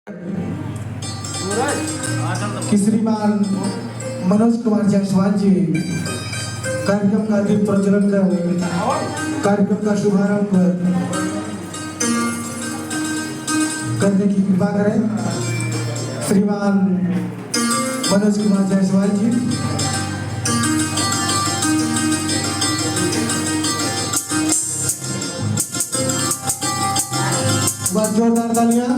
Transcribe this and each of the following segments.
कि श्रीमान मनोज कुमार जायसवाल जी कार्यक्रम का दीप प्रज्वलन कर कार्यक्रम का शुभारंभ करने की कृपा करें। श्रीमान मनोज कुमार जायसवाल जी। बहुत जोरदार तालियां।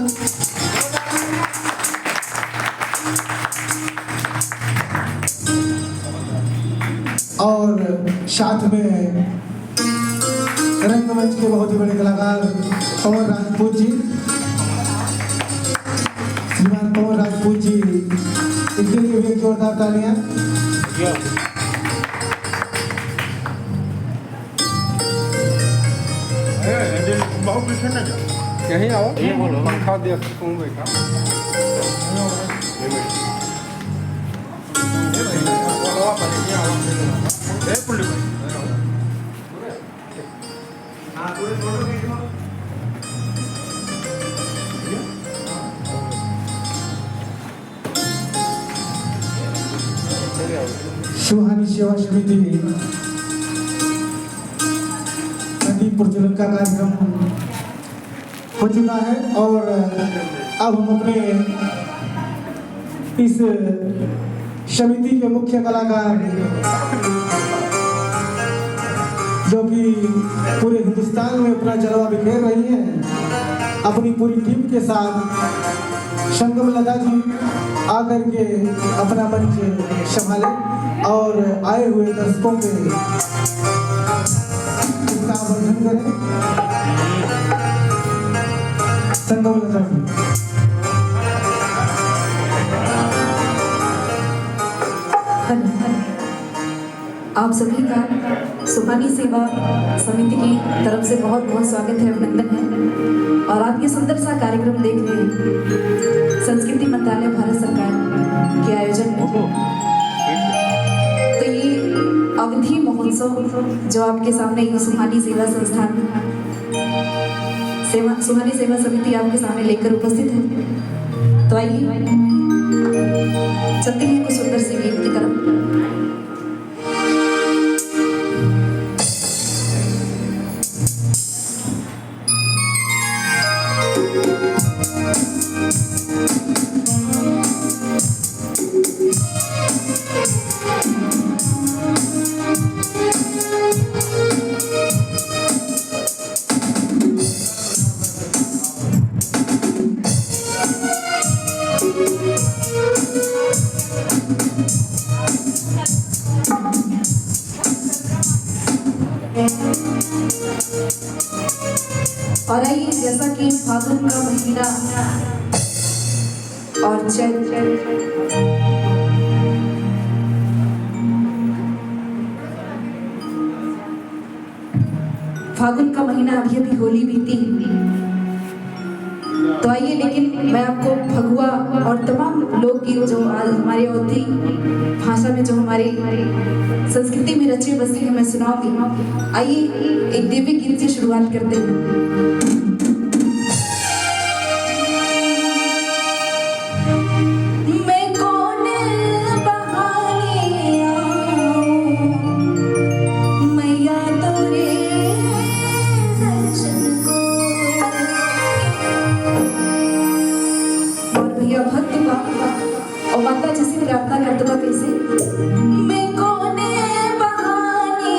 और साथ में रंगमंच के बहुत ही बड़े कलाकार पवन राजपूत जी, श्रीमान पवन राजपूत जी, इनके लिए भी जोरदार तालियां। यहीं आओ, ये बोलो पंखा देख तुम बेटा सुहानी सेवा समिति दीप प्रज्वलन का कार्यक्रम हो चुका है और अब हम अपने इस समिति के मुख्य कलाकार जो कि पूरे हिंदुस्तान में अपना जलवा बिखेर रही हैं, अपनी पूरी टीम के साथ संगम लता जी आकर के अपना मंच संभाले और आए हुए दर्शकों के वर्धन करें। संगम लता जी। आप सभी का सुहानी सेवा समिति की तरफ से बहुत बहुत स्वागत है, अभिनंदन है। और आप ये सुंदर सा कार्यक्रम देख रहे हैं संस्कृति मंत्रालय भारत सरकार के आयोजन में। तो ये अवधि महोत्सव जो आपके सामने ये सुहानी सेवा संस्थान सुहानी सेवा समिति आपके सामने लेकर उपस्थित है। तो आइए चलते हैं कुछ सुंदर सी गीत की तरफ। और आइए जैसा कि फागुन का महीना और फागुन का महीना अभी अभी होली बीती, तो आइए लेकिन मैं आपको फगुआ और तमाम लोकगीत जो आज हमारे अवधी भाषा में जो हमारी संस्कृति में रचे बसे हैं मैं सुनाऊंगी। आइए एक देवी गीत से शुरुआत करते हैं। और माता जी से प्रार्थना करते हुए कैसे मैं कोने बहाने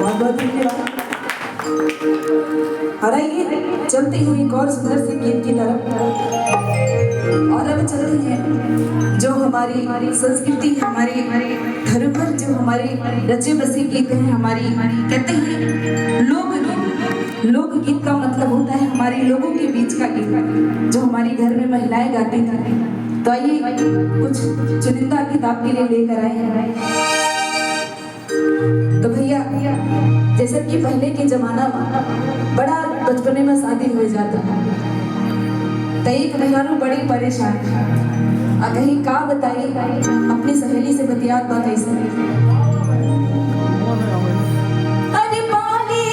बहुत बहुत धन्यवाद। और आइए चलते हैं एक और सुंदर से गीत की तरफ। और अब चलते हैं जो हमारी संस्कृति, हमारी धरोहर, जो हमारी रचे बसे गीत हैं, हमारी कहते हैं लोकगीत। लोकगीत का मतलब होता है हमारे लोगों के बीच का गीत, जो हमारे घर में महिलाएं गाती थी। तो आइए कुछ चुनिंदा गीत आपके लिए लेकर आए हैं। तो भैया जैसे कि पहले के जमाना में बड़ा बचपने में शादी हो जाता तो एक मेहरारू बड़ी परेशान आ कहीं का बताई अपनी सहेली से बतियात बा कैसे। अरे बाली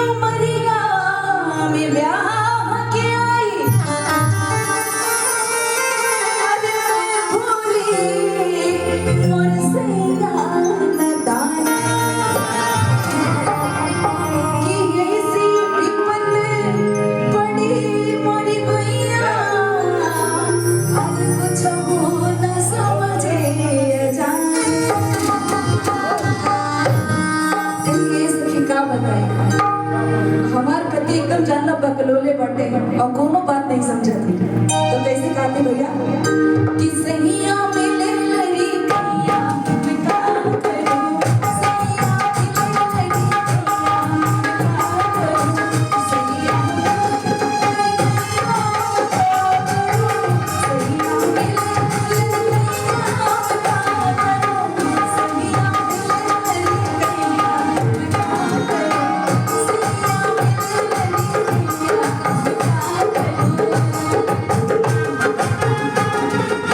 उमरिया में ब्याह के आई, अरे भूली मोर सैया नदाना कि ऐसी विपत पड़ी मोरी गुइया, अब कुछ हो न समझे जान। इसकी का बताए हमार पति एकदम जानला बकलोले बटे और कोनो बात नहीं समझती। तो कैसे कहते भैया कि सैया मिले लड़ी कैया मैं का करूं, सैया मिले लड़ी कैया मैं का करूं, सैया मिले लड़ी कैया मैं का करूं, सैया मिले लड़ी कैया मैं का करूं, सैया मिले लड़ी कैया मैं का करूं, सैया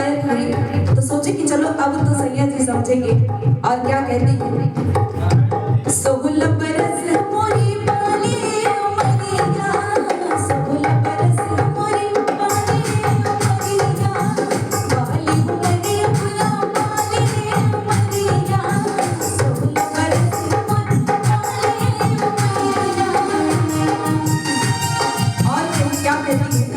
शिकायत हुई तो सोचे कि चलो अब तो सैया जी समझेंगे, और क्या कहती है, 16 बरस मोरी बाली उमरिया, 16 बरस मोरी बाली उमरिया, बाली उमरिया बुला बाली उमरिया, 16 बरस मोरी बाली उमरिया। और क्या कहती है,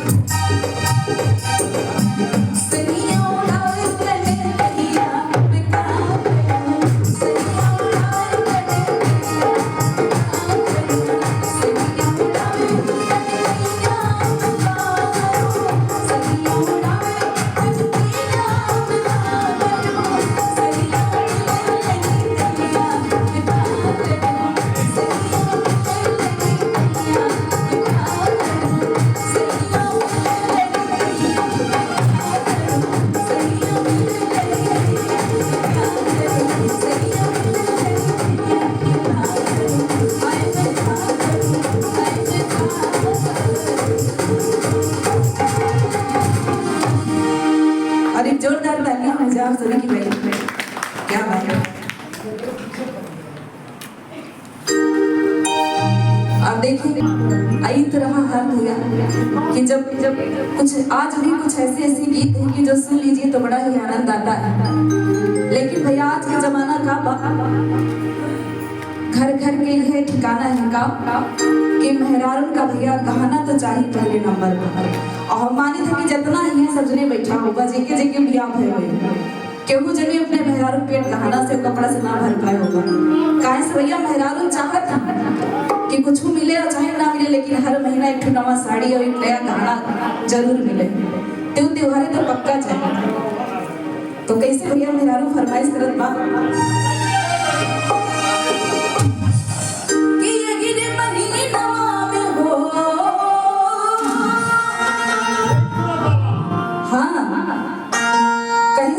और एक जोरदार तालियां हो जाए आप सभी की बैठ में। क्या बात है। अब देखिए आई तरह हाल हुआ कि जब कुछ आज भी कुछ ऐसे गीत हैं कि जो सुन लीजिए तो बड़ा ही आनंद आता है, लेकिन भैया आज का जमाना का घर घर के लिए ठिकाना है काम कि मेहरारून का भैया गहना तो चाहिए पहले नंबर पर। और हम माने थे कि जितना ही है सब जने बैठा होगा जेके जेके बियाह भय हुए केहू जने अपने मेहरारू पेट गहना से कपड़ा से ना भर पाए होगा। काहे से भैया मेहरारू चाहत है कि कुछ मिले और चाहे ना मिले, लेकिन हर महीना एक नवा साड़ी और एक नया गहना जरूर मिले। त्योहार तो पक्का चाहिए। तो कैसे भैया मेहरारू फरमाइश करत बा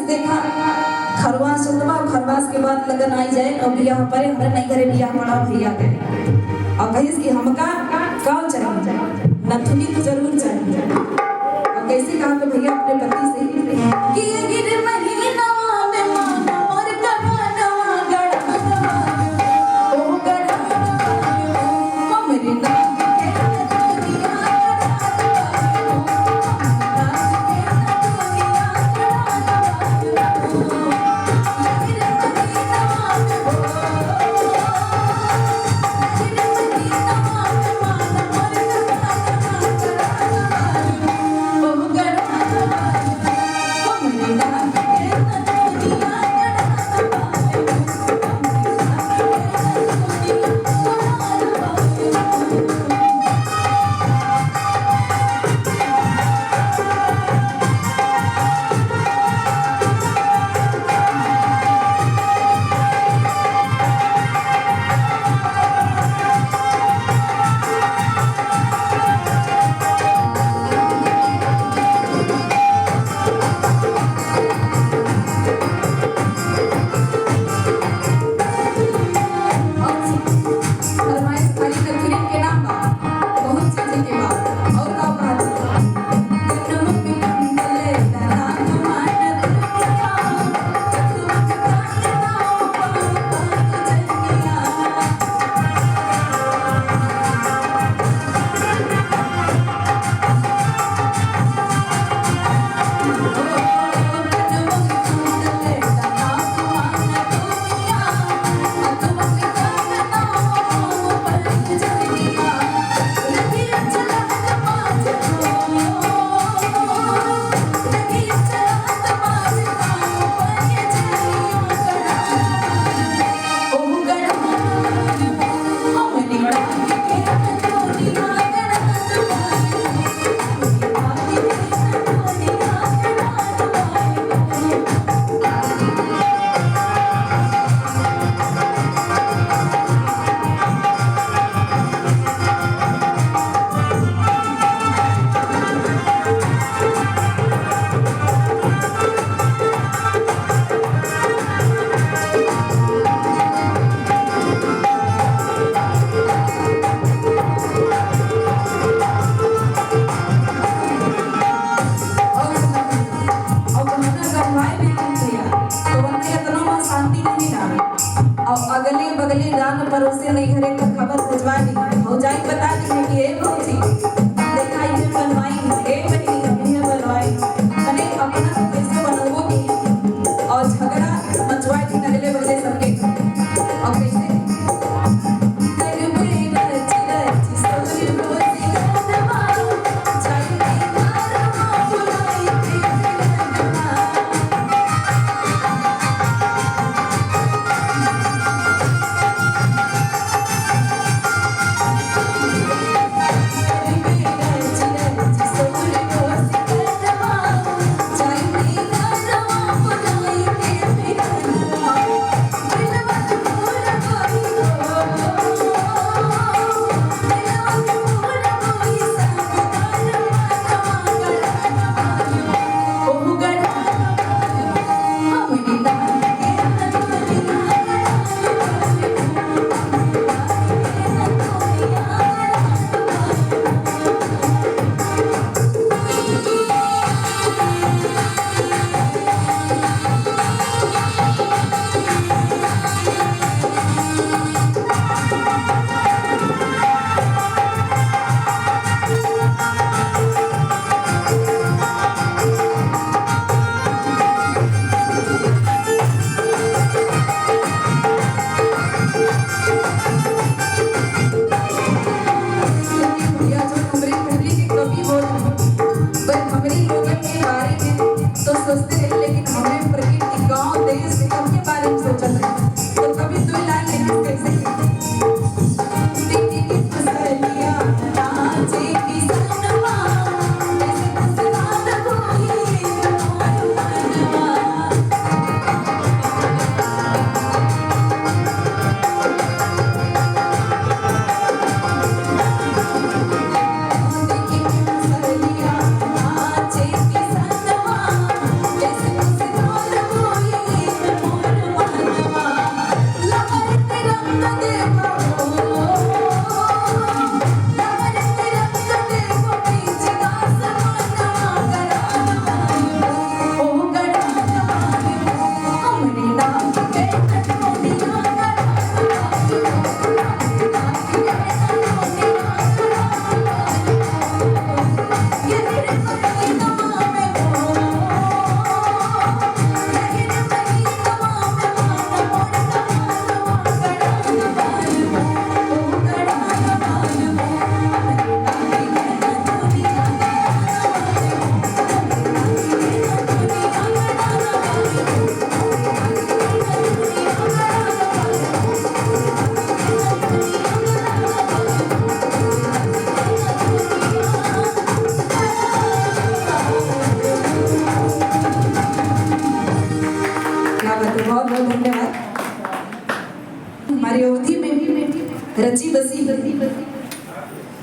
देखा खरवास चलवा, खरवास के बाद लगन आई जाए और बियाह पर हमारे नहीं करे बियाह पड़ा भैया के, और कहिस कि हमका गाँव चाहिए, नथुनी तो जरूर चाहिए। और कैसे कहा कि भैया अपने पति से कि ये गिर महीना में माना और गहना गड़ा ओ गड़ा हमरे नाम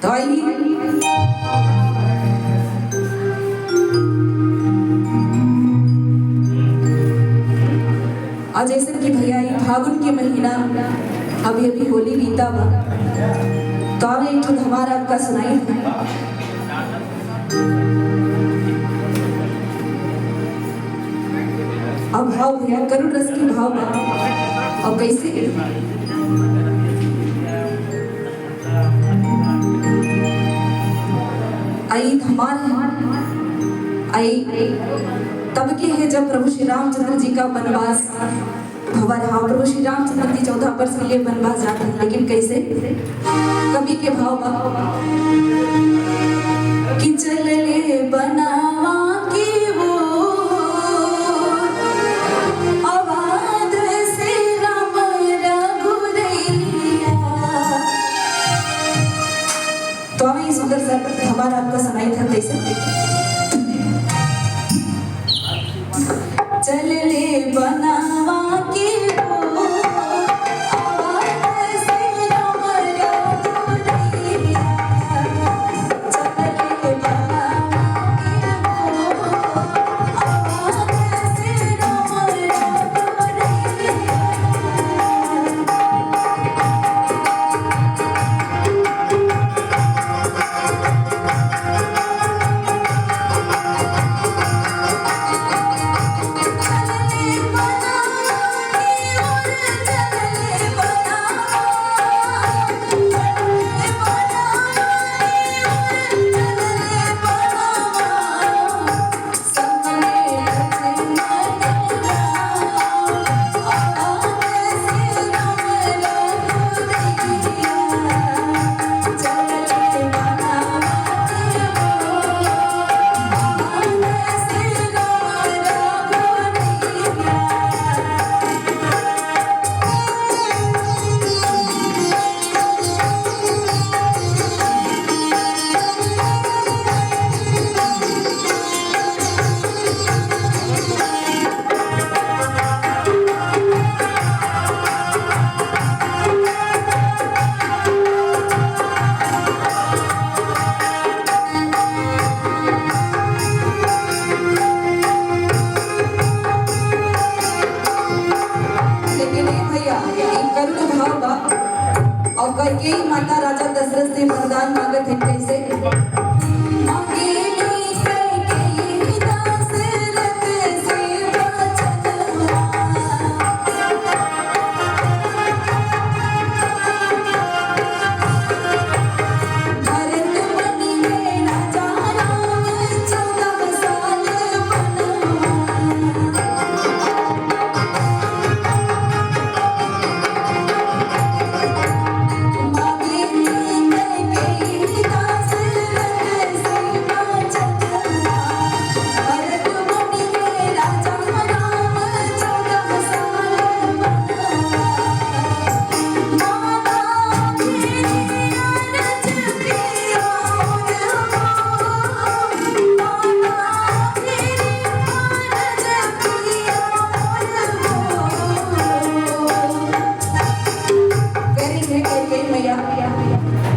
तो आइए आज जैसे कि भैया ये फागुन के महीना अभी अभी होली बीता बा तो अब एक ठो हमारा आपका सुनाई अब भाव भैया करुण रस की भाव बा अब कैसे आई हमार आई तब के है जब प्रभु श्री रामचंद्र जी का वनवास भवा रहा। प्रभु श्री रामचंद्र जी 14 वर्ष के लिए वनवास जाते हैं, लेकिन कैसे कवि के भाव कि चल ले बनावा की वो आवाज से राम रघुरैया। तो हमें ये सुंदर सा हमारा आपका सुनाई था कैसे चल ले बनावा की वो आवाज से राम रघुरैया। चल ले बनावा की वो आवाज से राम रघुरैया। और कई माता राजा दशरथ से वरदान मांगत है कैसे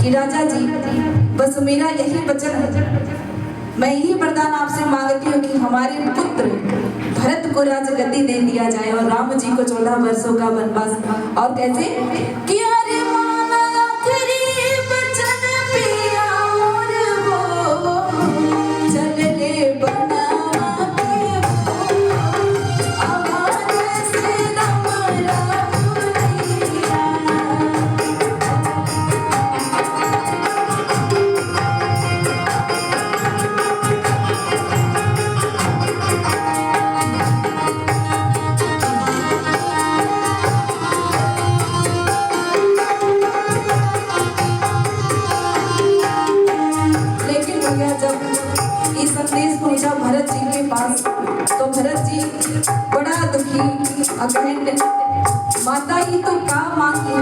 कि राजा जी बस मेरा यही वचन है, मैं यही वरदान आपसे मांगती हूँ कि हमारे पुत्र भरत को राजगद्दी दे दिया जाए और राम जी को 14 वर्षों का वनवास। और कैसे कि अरे माना आखिरी वचन पिया और वो चल ले बनावा के वो आवाज से राम रघुरैया। संदेश पहुंचा भरत जी के पास तो भरत जी बड़ा दुखी अगहन माता ही तो का मांगू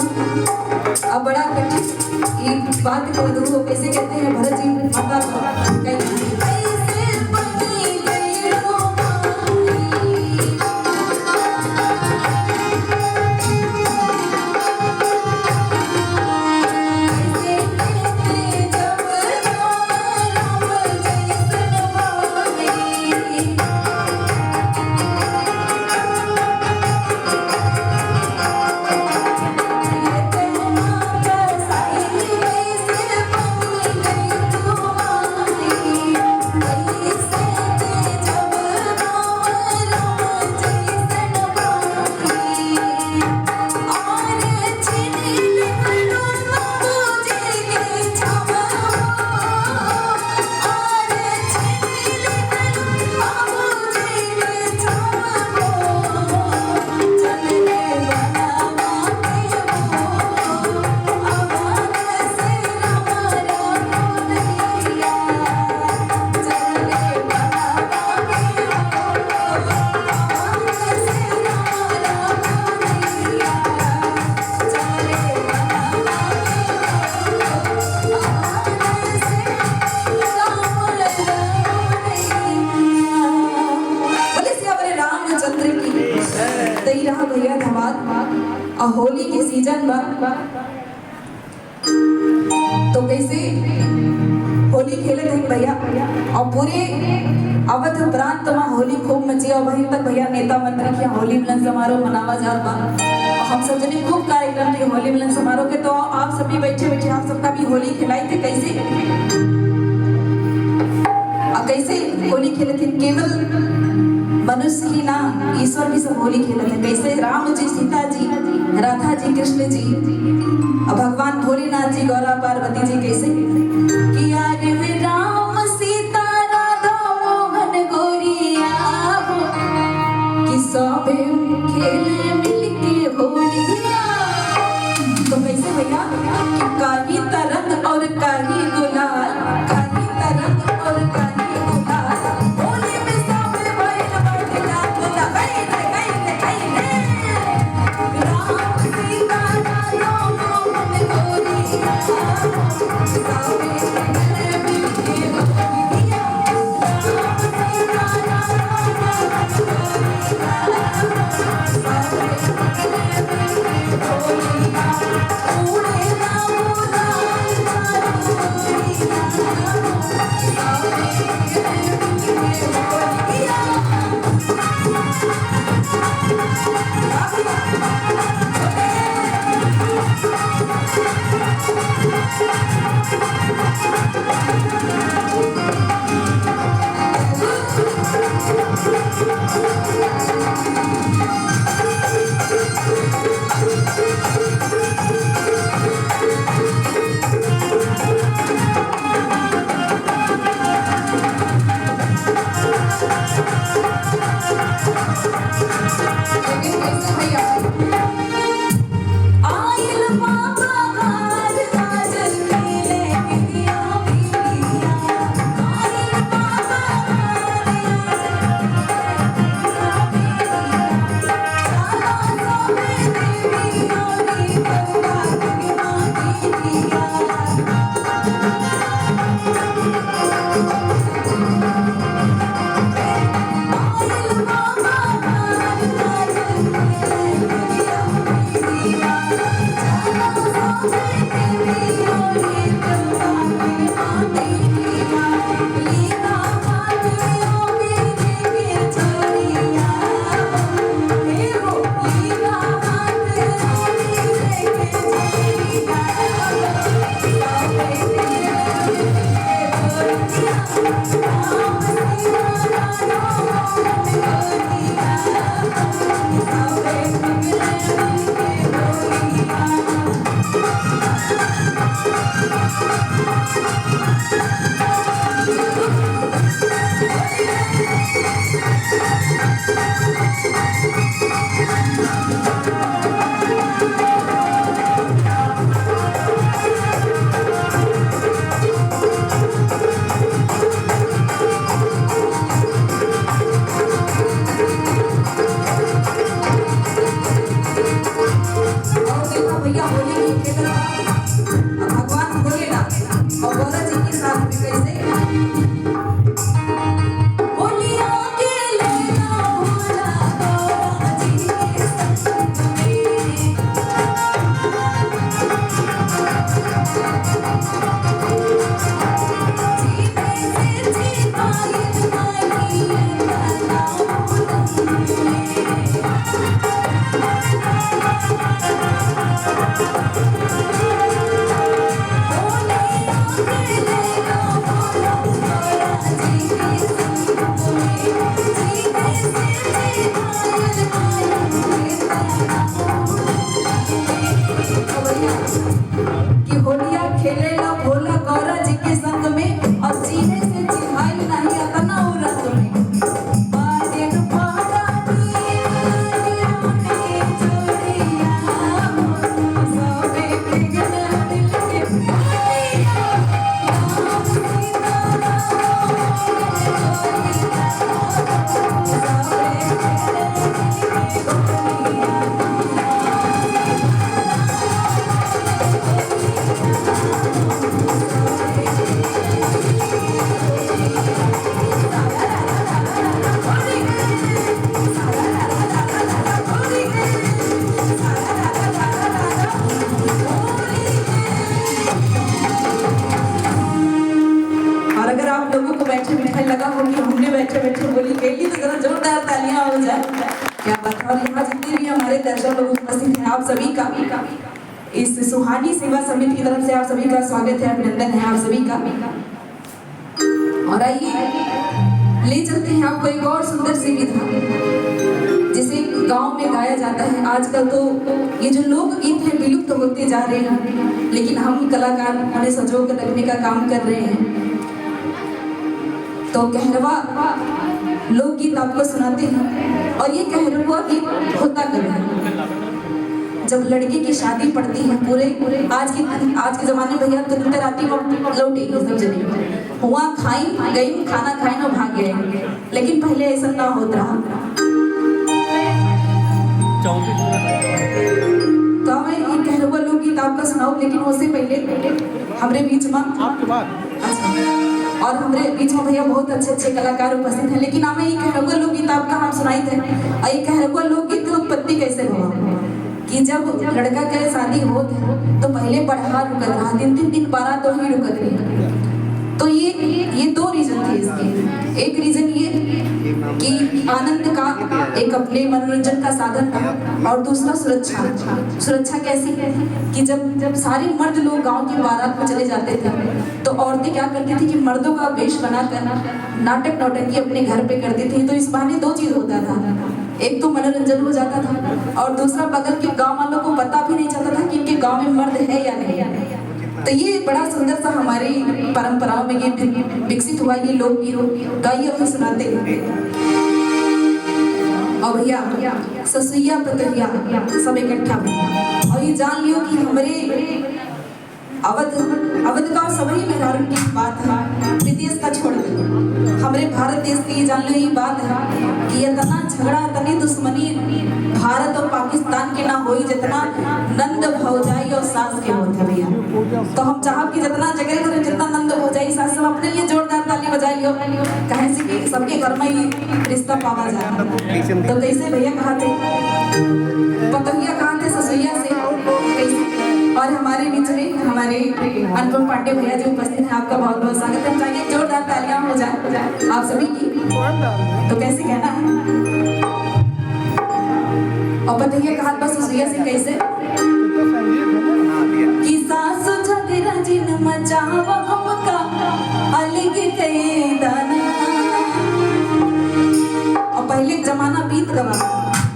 अब बड़ा कठिन ये बात को दूर कैसे कहते हैं भरत जी माता कैसे बनी गई जब और होली के सीजन बा तो कैसे होली खेले थे भैया और पूरे अवध प्रांत में होली खूब मची और वहीं तक भैया नेता मंत्री के होली मिलन समारोह मनावा जात बा। हम सब जने खूब कार्यक्रम थे होली मिलन समारोह के, तो आप सभी बैठे बैठे आप सबका भी होली खिलाई थे कैसे और कैसे होली खेले थे। केवल मनुष्य ही ना ईश्वर भी सब होली खेले थे। कैसे राम जी, सीता जी, राधा जी, कृष्ण जी और भगवान भोलेनाथ जी, गौरा पार्वती जी कैसे किया रे राम सीता राधा मोहन गोरिया कि सब खेले मिलके होलिया। तो कैसे भैया कि काही तरंग और काही गुलाल, काही तरंग और काही गुलाल होली में सब बैल बटला गुला गई रे राम सीता राधा मोहन गोरिया सब खेले मिलके होलिया। राम सीता राधा मोहन गोरिया सब खेले मिलके होलिया। उड़े राम लाल गोरिया सब खेले मिलके होलिया। लेकिन कैसे भैया आयल बाबा घर आज खेले बिटिया बिटिया आयल बाबा घर आज खेले बिटिया बिटिया साला सोने देवी होली बउआ बिटिया आयल बाबा घर आज खेले बिटिया बिटिया साला सोने देवी होली बउआ बिटिया लीला माटियों में देखे छोरिया हे हो लीला माटियों में देखे छोरिया सब खेले मिलके होलिया। राम सीता राधा मोहन गोरिया सब खेले मिलके होलिया। और देखो भैया होली की खेल भगवान भोलेनाथ और गौरा जी के साथ भी कैसे होलिया के लेना भोला गौरा जी के संग में जीते से जी पायल माई कि होलिया खेले ला भोला गौरा जी के संग में और जीने से चिढ़ाई नहीं अतना उरत में बाजेन पाड़ा में जोड़िया सबे खेले मिलके होलिया। राम सीता राधा मोहन गोरिया सबे खेले मिलके होलिया। तालियां हो जाए। क्या बात है। और यहाँ जितने भी हमारे दर्शक लोग उपस्थित हैं, आप सभी का इस सुहानी सेवा समिति की तरफ से आप सभी का स्वागत है, अभिनंदन है आप सभी का। और आइए ले चलते हैं आपको एक और सुंदर सी विधा जिसे गांव में गाया जाता है। आजकल तो ये जो लोकगीत हैं विलुप्त होते जा रहे हैं, लेकिन हम कलाकार उन्हें संजो कर रखने का काम कर रहे हैं। तो कहरवा लोकगीत आपको सुनाते हैं। और ये कहरवा गीत होता कब है? जब लड़के की शादी पड़ती है, पूरे आज के जमाने में भैया तुरंत राती लौटे सब जने हुआ खाई गई, खाना खाए ना भाग गए, लेकिन पहले ऐसा ना होता रहा। तो मैं ये कहरवा लोकगीत आपका सुनाऊं, लेकिन उससे पहले हमारे बीच में और हमारे बीच में भैया बहुत अच्छे कलाकार उपस्थित हैं। लेकिन हमें ये कहरवा लोकगीत आपका हम सुनाई थे। और ये कहरवा लोकगीत की उत्पत्ति कैसे हुआ कि जब लड़का के शादी होत है तो पहले बढ़ा रुकत रहा, 3 दिन 12 तो ही रुकत रही। तो ये 2 रीजन थे इसके। एक रीजन ये कि आनंद का एक अपने मनोरंजन का साधन था, और दूसरा सुरक्षा कैसी कि जब सारे मर्द लोग गांव की बारात में चले जाते थे तो औरतें क्या करती थी कि मर्दों का वेश बनाकर नाटक नौटंकी अपने घर पे करती थी। तो इस बहाने 2 चीज होता था, एक तो मनोरंजन हो जाता था और दूसरा बगल के गांव वालों को पता भी नहीं चलता था कि इनके गांव में मर्द है या नहीं। तो ये बड़ा सुंदर सा हमारी परंपराओं में ये विकसित हुआ ये लोकगीत। गाइए अभी सुनाते हैं। और भैया ससुइया पतरिया सब इकट्ठा हुए और ये जान लियो कि हमारे अवध का सभी मेहरारू की बात है, विदेश का छोड़ दे, हमारे भारत देश की ये जान लो ये बात है कि इतना झगड़ा इतनी दुश्मनी भारत और पाकिस्तान के ना होई जितना नंद भौजाई और सास के होते हैं भैया। तो हम चाहब कि जितना जगह करें, जितना नंद भौजाई सास सब अपने लिए जोरदार ताली बजाई लियो, कहे से कि सबके घर में ही रिश्ता पावा जाता। तो कैसे भैया कहा थे, पतंगिया कहा थे ससुइया से कैसे। और हमारे बीच में हमारे अनुपम पांडे भैया जी उपस्थित हैं, आपका बहुत बहुत स्वागत है। चाहिए जोरदार तालियां हो जाए आप सभी की। तो कैसे कहना है, और पतंगिया कहा बस ससुइया से कैसे कि सासु झगड़ा जिन मचावा हमका अलग कई दाना। और पहले जमाना बीत गवा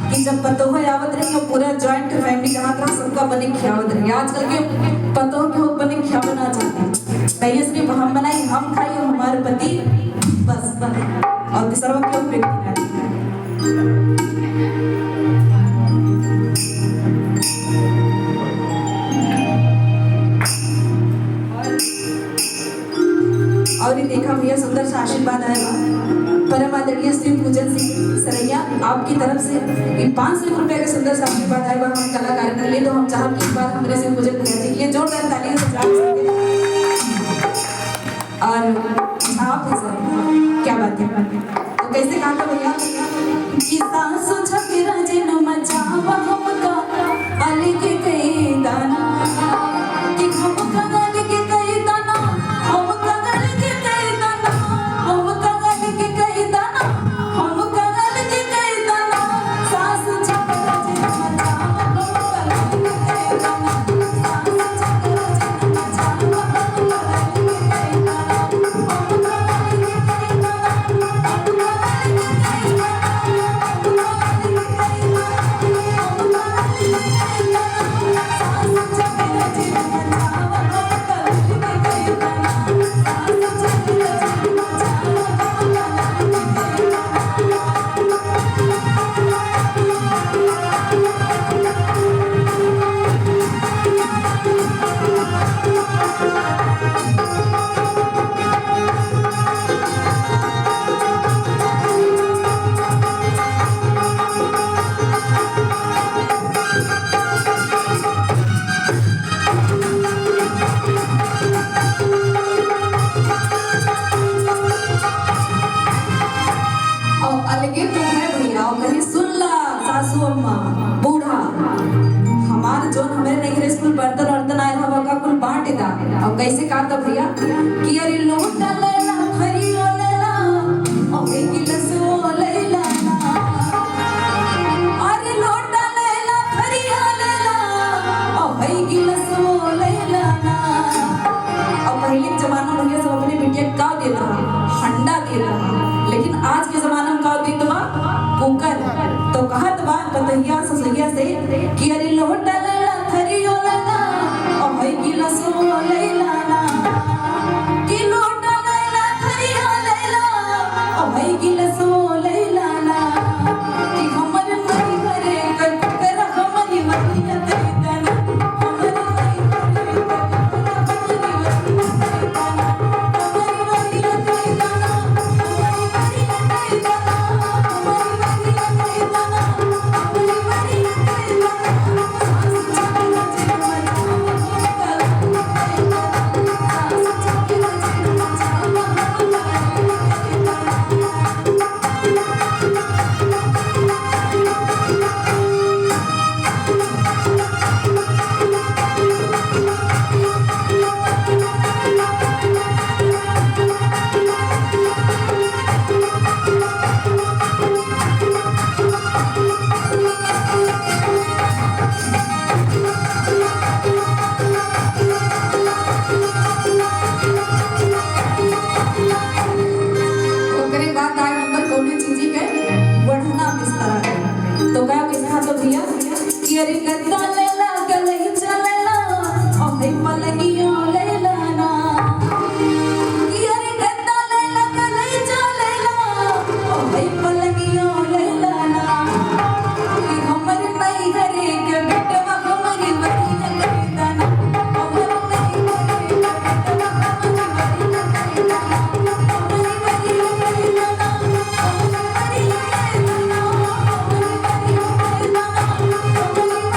कि जब पतोह आवत रही और पूरा जॉइंट फैमिली कहाँ तरह सबका बने खियावत रही। आजकल के पतोह के बने खियावना चाहते कहीं इसलिए हम बनाई हम खाई और हमारे पति बस बने और तीसरा क्यों व्यक्ति और ये देखा भैया सुंदर सा आशीर्वाद आएगा परम आदरणीय श्री पूजन सिंह सरैया आपकी तरफ से 500 रुपए का सुंदर सा आशीर्वाद आएगा हम कलाकार के लिए। तो हम चाहब कि एक बार हमारे श्री पूजन भैया जी के लिए जोरदार तालियां बजा और आप है सर क्या बात है। तो कैसे कहा था भैया कि सासु झगड़ा जिन मचावा हमका अलग कई दाना कि हमका अलग कई दाना हमका अलग कई दाना हमका अलग कई दाना हमका अलग कई दाना सासु झगड़ा जिन मचावा हमका अलग कई दाना सासु झगड़ा जिन मचावा हमका अलग कई दाना हमका अलग कई दाना हमका अलग कई दाना सासू अम्मा बूढ़ा हमार जो हमारे नहीं स्कूल बर्तन वर्तन आए हवा का कुल बांट दा। और कैसे कहा था भैया कि अरे लोटा लेला हरी लेला और एक गिलास वो लेला देता हंडा देता, लेकिन आज के जमाने में का देत बा कुकर। तो कहत बा कतहिया ससुरिया से कि अरे लोटा लेला थरियो लेला ओ है गिलास लेला ना, कि लोटा लेला थरियो लेला ओ है गिलास लेला ना, कि हमर नहीं करे कर हमारी मनिया दे देना, हमर नहीं करे अरे गद्दा लेला गले चलेला ओ है पलगियो लेला ना, कि अरे गद्दा लेला गले चलेला ओ है पलगियो लेला ना, कि हमर नहीं घरे के बेटवा हमारी बहिन करे दाना, हमर नहीं घरे के बेटवा हमारी बहिन करे दाना, हमारी बहिन करे दाना,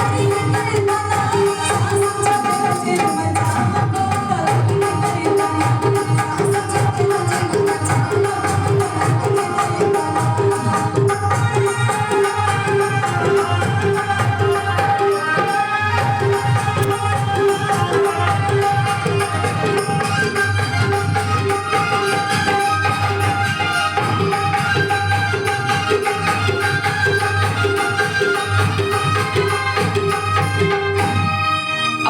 हमारी बहिन करे दाना, हमारी बहिन करे दाना।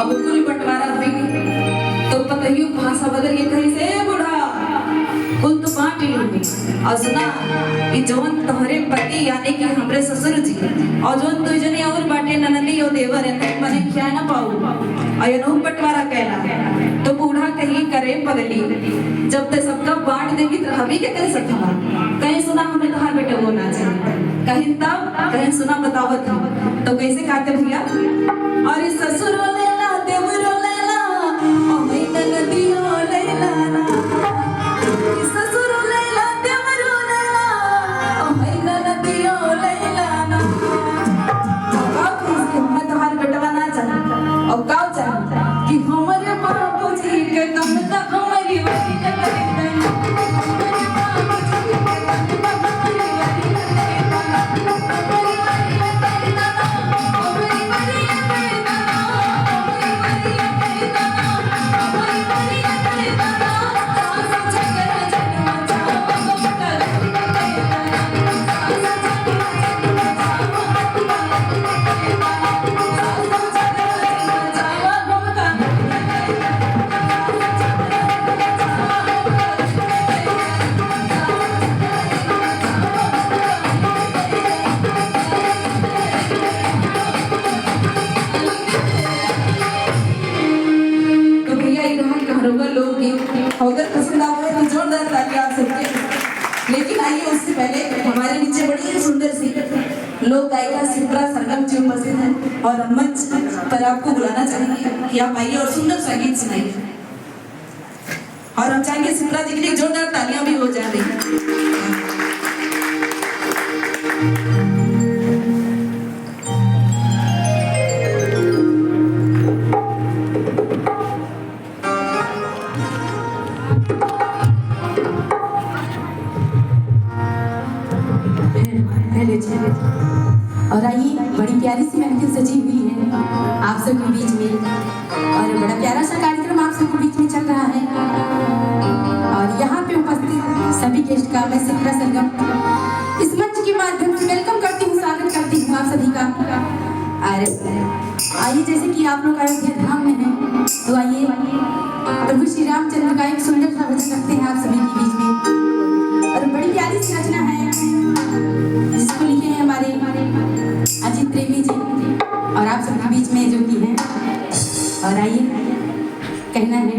अब कुल बंटवारा हुई तो पतहियो भाषा बदल के कही से बूढ़ा कुल तो बांट लूंगी और सुना कि जौन तोहरे पति यानी कि हमरे ससुर जी और जौन दो जने और बाटे ननली और देवर है मने क्या ना पाऊ और ये नो बंटवारा कहला तो बूढ़ा कहीं करे पगली जब तक सबका बांट देगी तो हमी क्या कर सकता कहीं सुना हमें तो हर बेटे होना चाहिए कहीं तब कहीं सुना बतावत तो कैसे कहते भैया और इस ससुर लेला देवरो लेला ओ मैं नदियो लेला ना, इस ससुर लेला देवरो लेला ओ मैं नदियो लेला ना, गाँव कैसे मैं तुम्हारे बेटवा ना चाहूँ और गाँव चाहूँ कि हमारे बाबूजी के कम तक हमारी बहन करे देना, हमारे बाबूजी के कम तक हमारी बहन करे देना, हमारी बहन करे देना, हमारी बहन करे देना, हमारी बहन करे देना, हमारी बहन करे देना, सास जगह जन्म जाओ कर करे देना, सास जगह जन्म जाओ कर करे देना, सास जगह जन्म जाओ तो भैया इधर कहारों लोग अगर पसंद आए तो जोरदार ताली आप सबके। लेकिन आइए उससे पहले हमारे नीचे बड़ी सुंदर सी लोक गायिका सिप्रा सरगम जी उपस्थित हैं और मंच पर आपको बुलाना चाहेंगे कि आप आइए और सुंदर सा गीत सुनाइए और हम चाहेंगे सिप्रा जी के लिए जोरदार तालियां भी हो जा रही। और आइए बड़ी प्यारी सी महफिल सजी हुई है आप सबके बीच में और बड़ा प्यारा सा कार्यक्रम आप सबके बीच में चल रहा है और यहाँ पे उपस्थित सभी गेस्ट का मैं सिप्रा सरगम इस मंच के माध्यम से वेलकम करती हूँ, स्वागत करती हूँ आप सभी का। आइए जैसे कि आप लोग अयोध्या धाम में हैं तो आइए प्रभु श्री रामचंद्र का एक सुंदर सा भजन रखते हैं आप सभी के बीच में। और आइए कहना है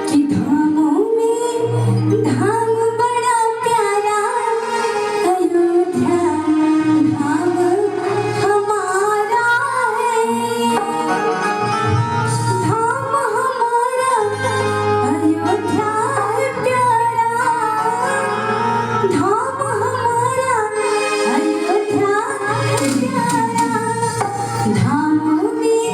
कि धामों में धाम बड़ा प्यारा, अयोध्या धाम हमारा है। धाम हमारा अयोध्या प्यारा, धाम हमारा अयोध्या प्यारा। धामों में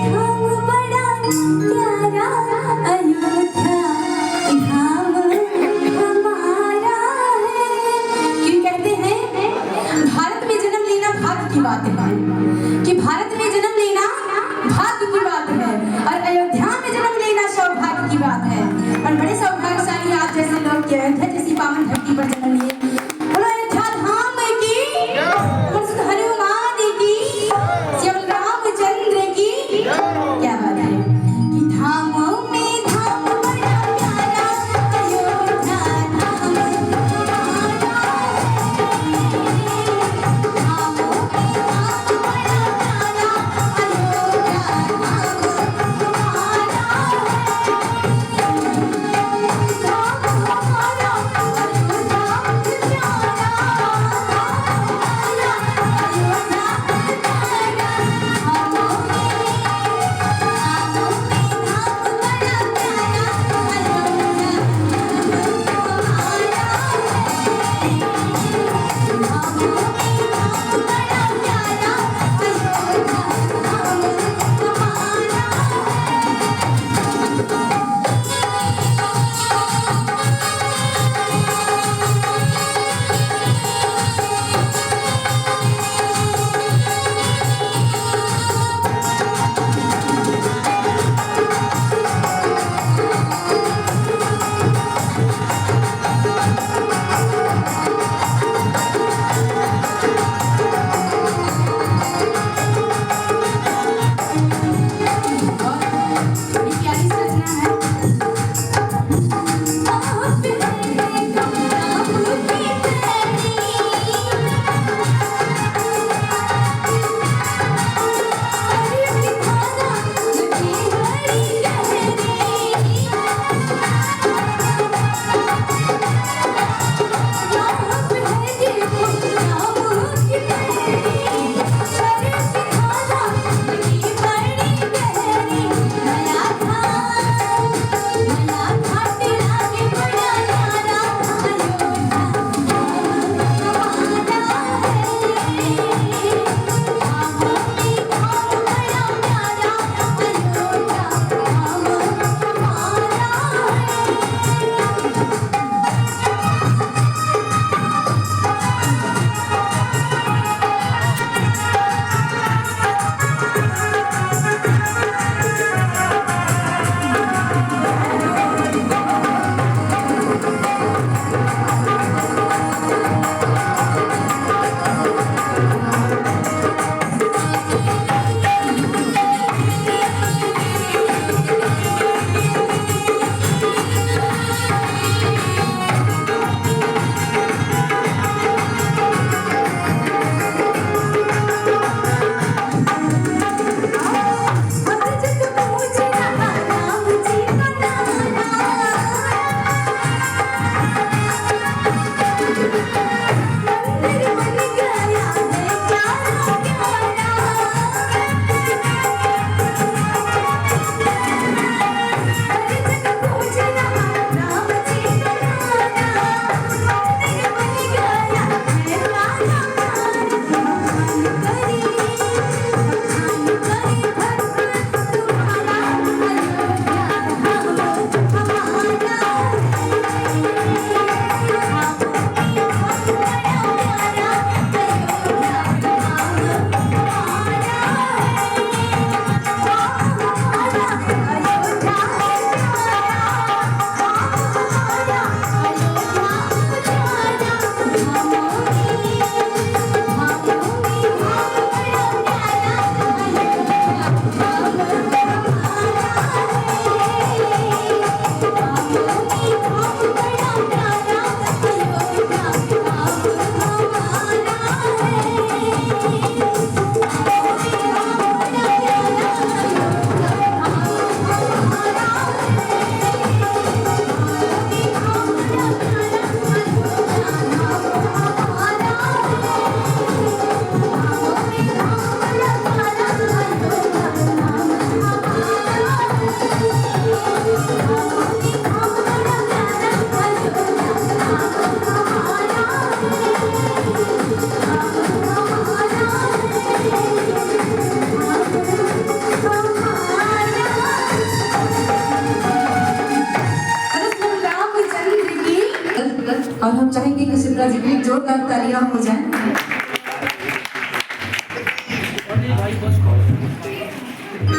और हम चाहेंगे कि शिप्रा जी की जोरदार तालियां हो जाएं।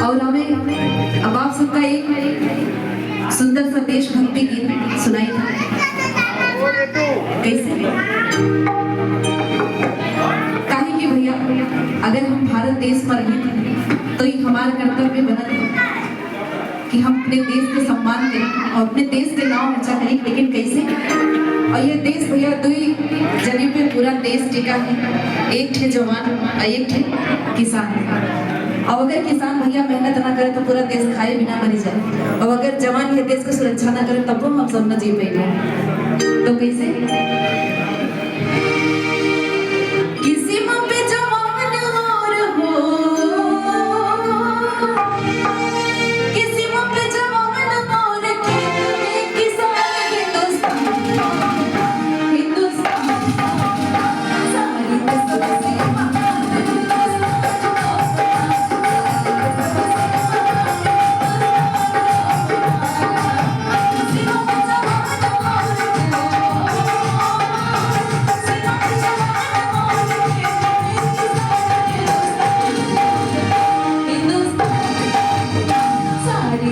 और हमें अब आप सबका एक सुंदर सा देशभक्ति गीत सुनाई था। कैसे? काहे कि भैया अगर हम भारत देश में रहे थे तो ये हमारा कर्तव्य बना था कि हम अपने देश के सम्मान करें और अपने देश के नाम ऊंचा करें। लेकिन कैसे? और ये देश भैया दो ही जगह पे पूरा देश टिका है, एक थे जवान और एक थे किसान। और अगर किसान भैया मेहनत ना करे तो पूरा देश खाए बिना मरी जाए, और अगर जवान ये देश को सुरक्षा ना करे तब हम सब न जी पाएंगे। तो कैसे? किसी पे जवान और हो, किसी पे जवान और किसान हिंदुस्तान, हिंदुस्तान सारी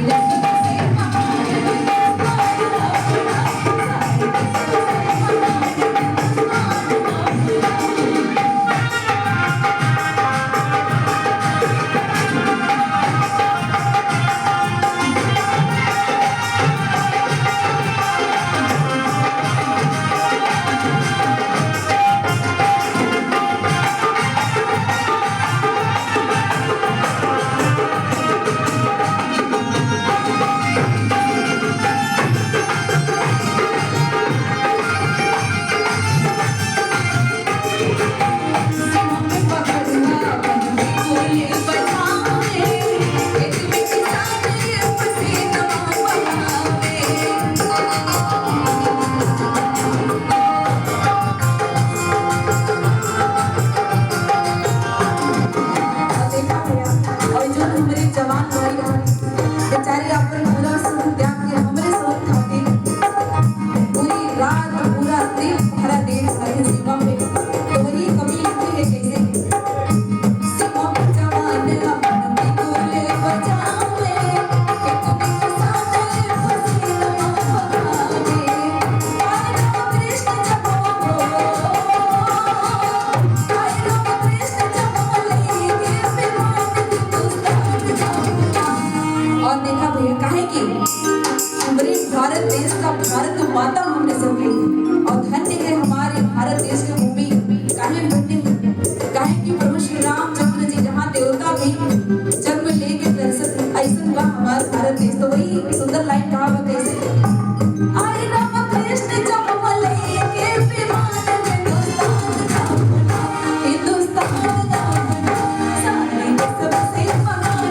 सबसे भारत माता हमने सब और धन्य है हमारे भारत देश के भूमि। काहे धन्य काहे कि प्रभु श्री रामचंद्र जी जहाँ देवता भी जन्म लेके दर्शन ऐसा हुआ हमारा भारत देश। तो वही सुंदर लाइन कहा हुआ कैसे? आए राम कृष्ण जन्म लेके विमान हिंदुस्तान सारे सबसे महान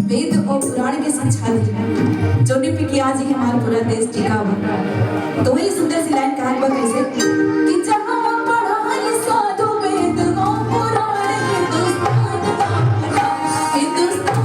वेद और पुराण के संचालित जोने पे कि आज ही हमारा पूरा देश टिका हुआ। तो वही सुंदर सी लाइन कहा हुआ कैसे कि जहाँ पढ़ाई साधु वेद और पुराण हिंदुस्तान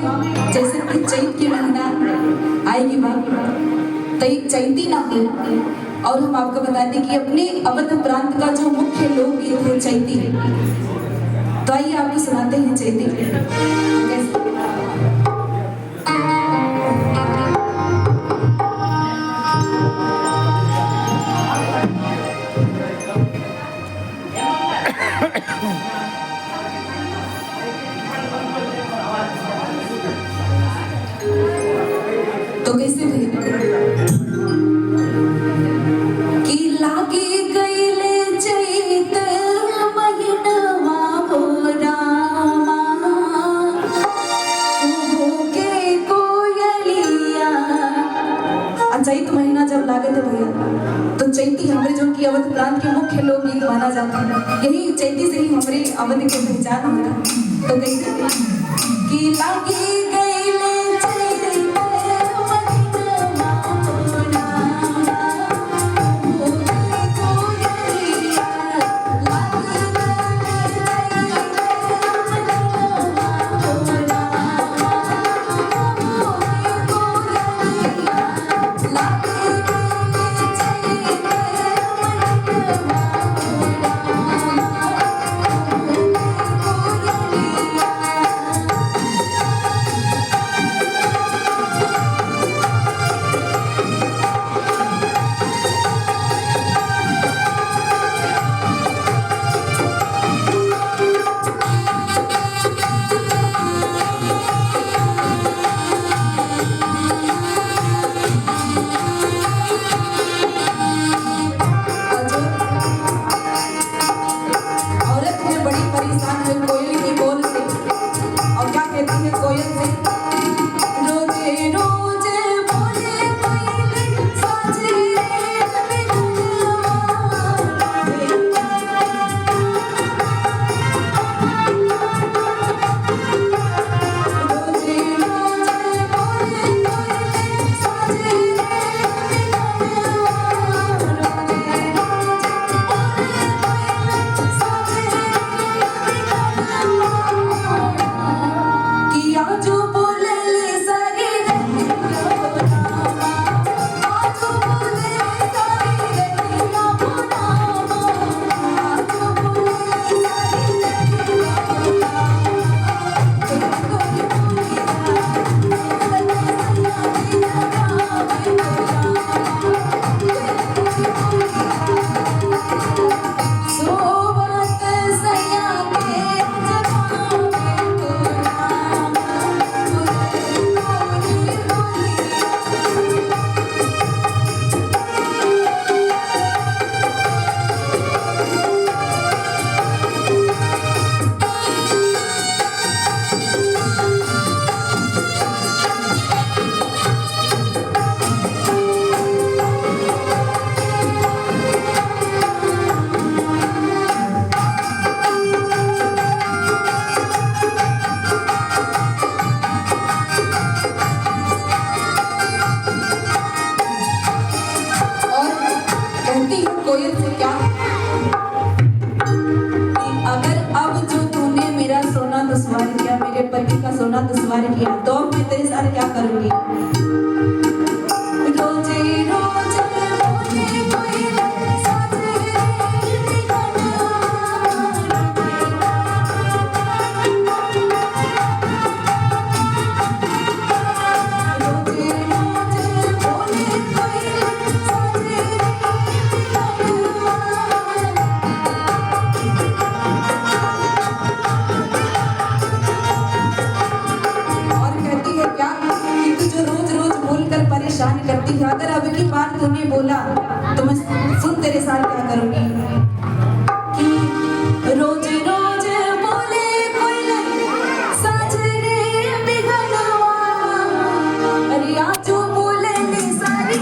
में जैसे कि चैत की महीना आएगी बात चैती ना हो, और हम आपको बताते कि अपने अवध प्रांत का जो मुख्य लोकगीत है चैती, तो आइए आपको सुनाते हैं चैती कैसे। तो कैसे कि लागे गईले चैत महीनवा हो रामा, के कोयलिया। चैत महीना जब लागे थे भैया, तो चैती हमारे जो कि अवध प्रांत के मुख्य लोकगीत माना जाता है, यही चैती से ही हमारे अवध की पहचान होता। तो कैसे कि लागे गईले कोयल से क्या अगर अब जो तूने मेरा सोना दुश्वार किया, मेरे पति का सोना दुश्वार किया, तो अब मैं तेरे साथ क्या करूंगी। रोजे रोजे बोले कोयल साजे परेशान करती है। अगर अब की बार तूने बोला तो मैं सुन तेरे साथ क्या करूंगी कि रोज रोज बोले कोयल साजरे बिगड़वा, अरे आज बोले ले सारी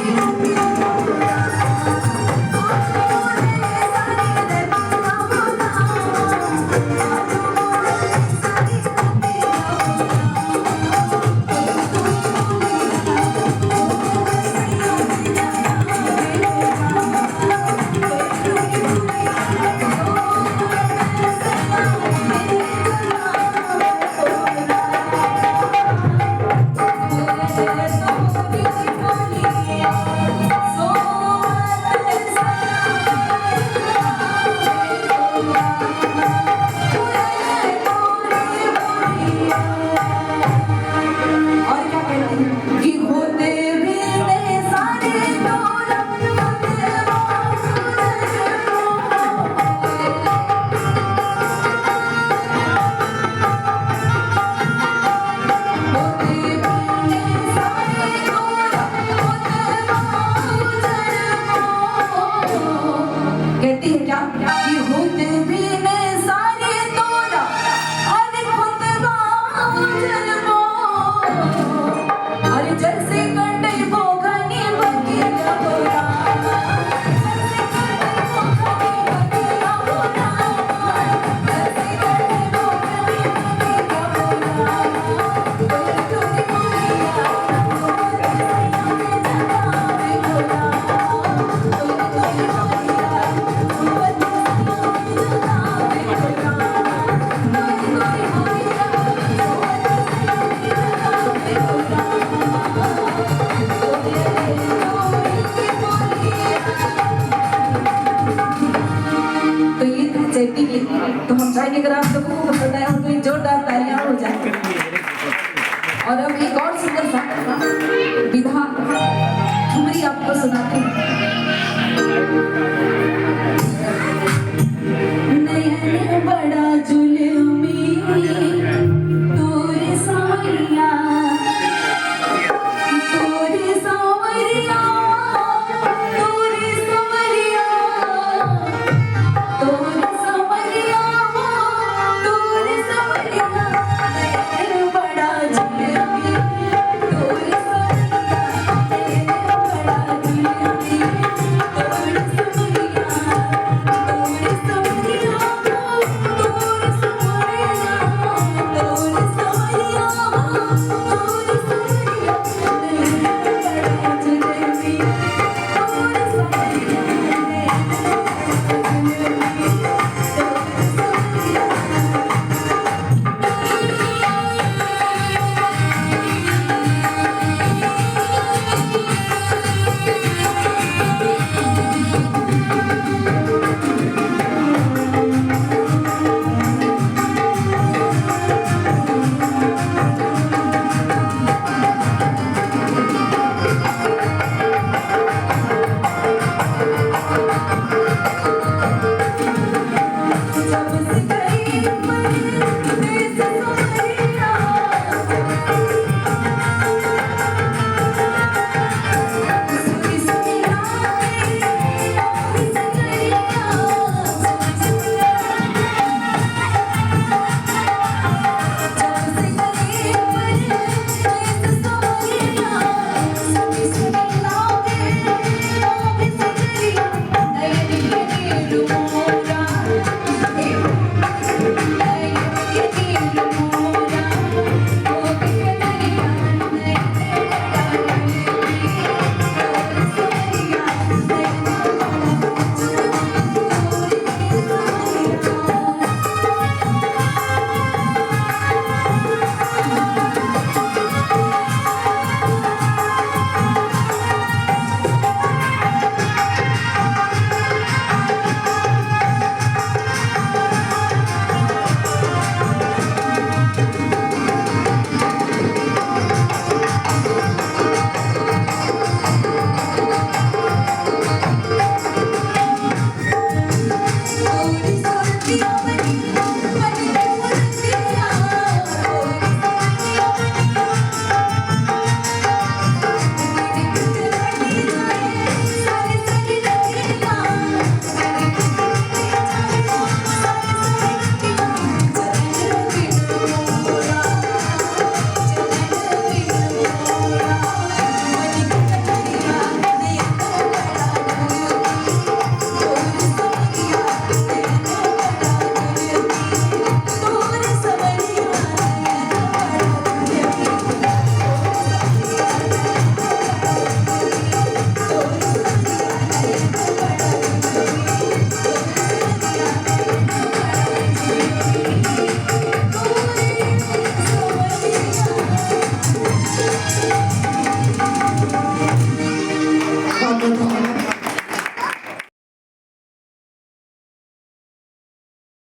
और अब एक और सुंदर सा विधा ठुमरी आपको सुनाती हूँ।